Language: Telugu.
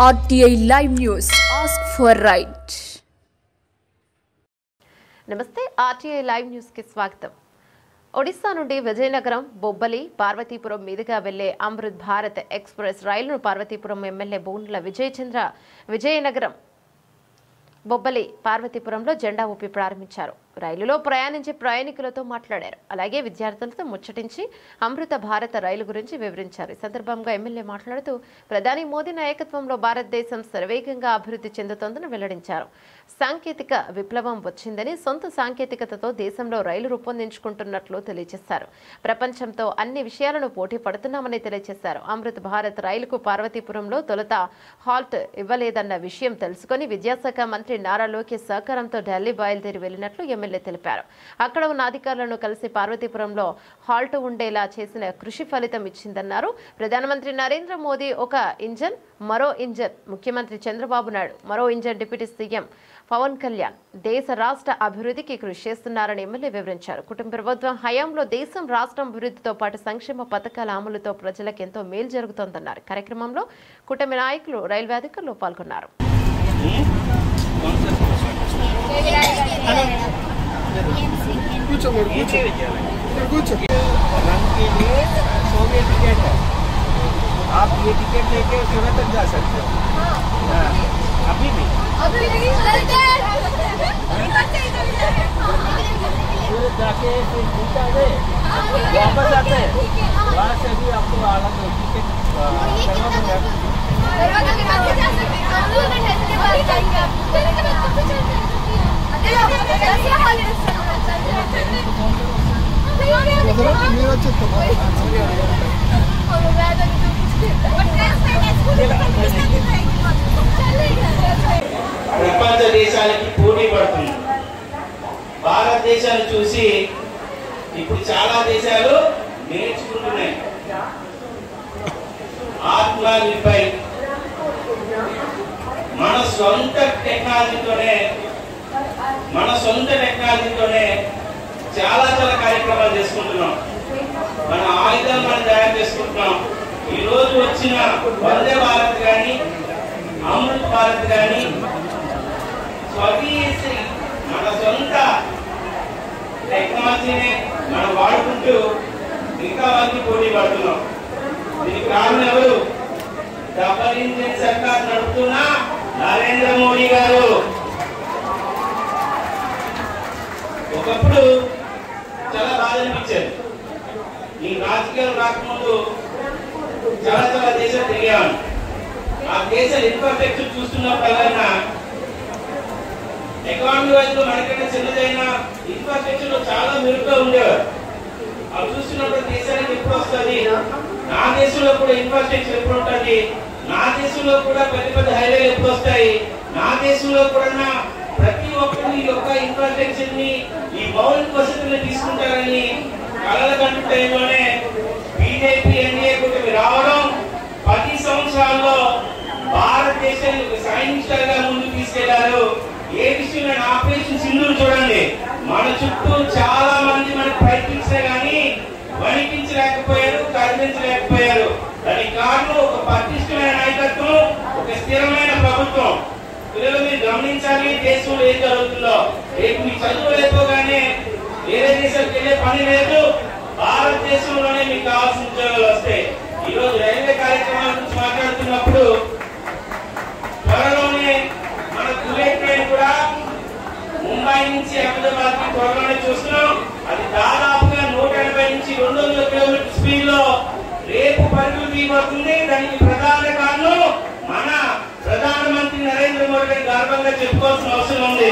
RTI Live News. Ask for right. నమస్తే RTI Live News కి స్వాగతం. ఒడిశా నుండి విజయనగరం, బొబ్బలి, పార్వతీపురం మీదుగా వెళ్లే అమృత్ భారత్ ఎక్స్ప్రెస్ రైలును పార్వతీపురం ఎమ్మెల్యే బోనుల విజయచంద్ర విజయనగరం, బొబ్బలి, పార్వతీపురంలో జెండా ఊపి ప్రారంభించారు. రైలులో ప్రయాణించే ప్రయాణికులతో మాట్లాడారు. అలాగే విద్యార్థులతో ముచ్చటించి అమృత భారత రైలు గురించి వివరించారు. ఈ సందర్భంగా ఎమ్మెల్యే మాట్లాడుతూ ప్రధాని మోదీ నాయకత్వంలో భారతదేశం శరవేగంగా అభివృద్ధి చెందుతోందని వెల్లడించారు. సాంకేతిక విప్లవం వచ్చిందని, సొంత సాంకేతికతతో దేశంలో రైలు రూపొందించుకుంటున్నట్లు తెలియజేశారు. ప్రపంచంతో అన్ని విషయాలను పోటీ పడుతున్నామని తెలియజేశారు. అమృత్ భారత్ రైలుకు పార్వతీపురంలో తొలుత హాల్ట్ ఇవ్వలేదన్న విషయం తెలుసుకుని విద్యాశాఖ మంత్రి నారా లోకేష్ సహకారంతో ఢిల్లీ బయలుదేరి వెళ్లినట్లు ఎమ్మెల్యే తెలిపారు. అక్కడ ఉన్న అధికారులను కలిసి పార్వతీపురంలో హాల్ట్ ఉండేలా చేసిన కృషి ఫలితం ఇచ్చిందన్నారు. ప్రధానమంత్రి నరేంద్ర మోదీ ఒక ఇంజన్, మరో ఇంజన్ ముఖ్యమంత్రి చంద్రబాబు నాయుడు, మరో engine deputy CM Pawan Kalyan దేశ రాష్ట్ర అభివృద్ధికి కృషి చేస్తున్నారని ఎమ్మెల్యే వివరించారు. కుటుంబ ప్రభుత్వం హయాంలో దేశం రాష్ట్రం అభివృద్ధితో పాటు సంక్షేమ పథకాల అమలుతో ప్రజలకు ఎంతో మేలు జరుగుతోందన్నారు. కార్యక్రమంలో కూటమి నాయకులు, రైల్వే అధికారులు పాల్గొన్నారు. आप ये टिकट लेके सूरत तक जा सकते हो। अभी भी सूरत जाके फिर पूछा गए वापस आते हैं, वहाँ से भी आपको आलम टिकट ప్రపంచ దేశాలకి పోటీ పడుతుంది. భారతదేశాన్ని చూసి ఇప్పుడు చాలా దేశాలు నేర్చుకుంటున్నాయి. ఆత్మనిర్భర్ మన సొంత టెక్నాలజీతోనే చాలా కార్యక్రమాలు చేసుకుంటున్నాం. మన ఆయుధాలు మనం తయారు చేసుకుంటున్నాం. ఈ రోజు వచ్చిన వందే భారత్ కానీ, అమృత్ భారత్ కానీ స్వదేశీ మన సొంత టెక్నాలజీని మనం వాడుకుంటూ మిగతా వాళ్ళకి పోటీ పడుతున్నాం. దీనికి కారణం ఎవరు? డబల్ ఇంజిన్ సర్కార్ నడుపుతున్న నరేంద్ర మోడీ గారు. ఒకప్పుడు చాలా బాధ అనిపించేది. ఈ రాజకీయాలు రాకముందు చాలా దేశాలు తిరిగాను. ఆ దేశాల ఇన్ఫ్రాస్ట్రక్చర్ చూస్తున్నప్పుడల్లా ఎకానమీ వైజ్ మనకంటే చిన్నదైన ఇన్ఫ్రాస్ట్రక్చర్ లో చాలా మెరుగ్గా ఉండేవారు. అవి చూస్తున్నప్పుడు దేశానికి ఎప్పుడు వస్తుంది, నా దేశంలో కూడా ఇన్ఫ్రాస్ట్రక్చర్ ఎప్పుడు ఉంటుంది, నా దేశంలో కూడా పెద్ద హైవేలు ఎప్పుడు వస్తాయి, నా దేశంలో కూడా ప్రతి ఒక్కరు ఈ యొక్క ఇన్ఫ్రాస్ట్రక్చర్ ని, ఈ మౌలిక వసతులను తీసుకుంటారని కలల కంటు టైంలోనే బీజేపీ ఎన్డీఏ కూటమి రావడం 10 సంవత్సరాల్లో భారతదేశాన్ని ఒక సైనిస్టర్ గా ముందుకు తీసుకెళ్లారు. ఏ విషయంలో ఆపరేషన్ సింధూర్ చూడండి, మన చుట్టూ చాలా మంది మనకు ప్రయత్నించినా గానీ వణికించలేకపోయారు, కదిలించలేకపోయారు. దానికి కారణం ఒక పటిష్టమైన నాయకత్వం, ఒక స్థిరమైన ప్రభుత్వం. పిల్లలు మీరు గమనించాలి, దేశంలో ఏం జరుగుతుందో. రేపు మీ చదువు లేకపోగానే వేరే దేశాలకు వెళ్ళే పని లేదు, భారతదేశంలోనే మీకు కావాల్సిన ఉద్యోగాలు వస్తాయి. ఈ రోజు రైల్వే కార్యక్రమాల గురించి మాట్లాడుతున్నప్పుడు త్వరలోనే మన బుల్లెట్ ట్రైన్ కూడా ముంబై నుంచి అహ్మదాబాద్ కి త్వరలోనే చూస్తున్నాం. అది దాదాపుగా 180 నుంచి 200 కిలోమీటర్ స్పీడ్ లో రేపు పరుగులు తీయబడుతుంది. దానికి ప్రధాన కారణం మన ప్రధానమంత్రి నరేంద్ర మోడీ గారు గర్వంగా చెప్పుకోవాల్సిన అవసరం ఉంది.